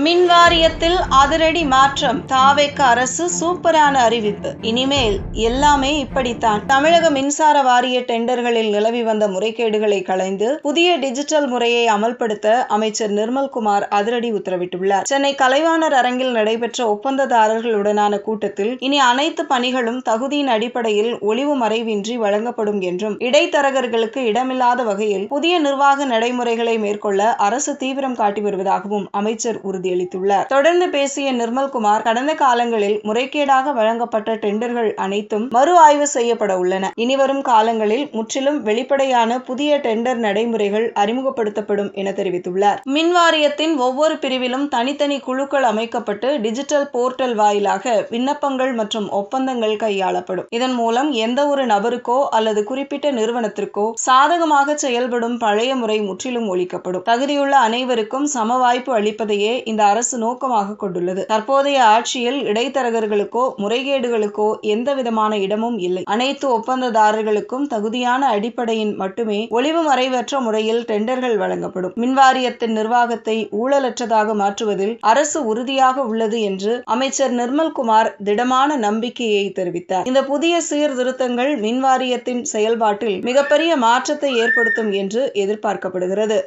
மின் வாரியத்தில் அதிரடி மாற்றம். தாவேக அரசு சூப்பரான அறிவிப்பு. இனிமேல் எல்லாமே இப்படித்தான். தமிழக மின்சார வாரிய டெண்டர்களில் நிலவி வந்த முறைகேடுகளை களைந்து புதிய டிஜிட்டல் முறையை அமல்படுத்த அமைச்சர் நிர்மல்குமார் அதிரடி உத்தரவிட்டுள்ளார். சென்னை கலைவாணர் அரங்கில் நடைபெற்ற ஒப்பந்ததாரர்களுடனான கூட்டத்தில் இனி அனைத்து பணிகளும் தகுதியின் அடிப்படையில் ஒளிவு மறைவின்றி வழங்கப்படும் என்றும், இடைத்தரகர்களுக்கு இடமில்லாத வகையில் புதிய நிர்வாக நடைமுறைகளை மேற்கொள்ள அரசு தீவிரம் காட்டி வருவதாகவும் அமைச்சர் உறுதியளித்துள்ளார். தொடர்ந்து பேசிய நிர்மல்குமார், கடந்த காலங்களில் முறைகேடாக வழங்கப்பட்ட டெண்டர்கள் அனைத்தும் மறு ஆய்வு செய்யப்பட உள்ளன. இனிவரும் காலங்களில் முற்றிலும் வெளிப்படையான புதிய டெண்டர் நடைமுறைகள் அறிமுகப்படுத்தப்படும் என தெரிவித்துள்ளார். மின் வாரியத்தின் ஒவ்வொரு பிரிவிலும் தனித்தனி குழுக்கள் அமைக்கப்பட்டு டிஜிட்டல் போர்ட்டல் வாயிலாக விண்ணப்பங்கள் மற்றும் ஒப்பந்தங்கள் கையாளப்படும். இதன் மூலம் எந்த ஒரு நபருக்கோ அல்லது குறிப்பிட்ட நிறுவனத்திற்கோ சாதகமாக செயல்படும் பழைய முறை முற்றிலும் ஒழிக்கப்படும். தகுதியுள்ள அனைவருக்கும் சம வாய்ப்பு அளிப்பதையே இந்த அரசு நோக்கமாக கொண்டுள்ளது. தற்போதைய ஆட்சியில் இடைத்தரகர்களுக்கோ முறைகேடுகளுக்கோ எந்த விதமான இடமும் இல்லை. அனைத்து ஒப்பந்ததாரர்களுக்கும் தகுதியான அடிப்படையின் மட்டுமே ஒளிவு மறைவற்ற முறையில் டெண்டர்கள் வழங்கப்படும். மின்வாரியத்தின் நிர்வாகத்தை ஊழலற்றதாக மாற்றுவதில் அரசு உறுதியாக உள்ளது என்று அமைச்சர் நிர்மல்குமார் திடமான நம்பிக்கையை தெரிவித்தார். இந்த புதிய சீர்திருத்தங்கள் மின்வாரியத்தின் செயல்பாட்டில் மிகப்பெரிய மாற்றத்தை ஏற்படுத்தும் என்று எதிர்பார்க்கப்படுகிறது.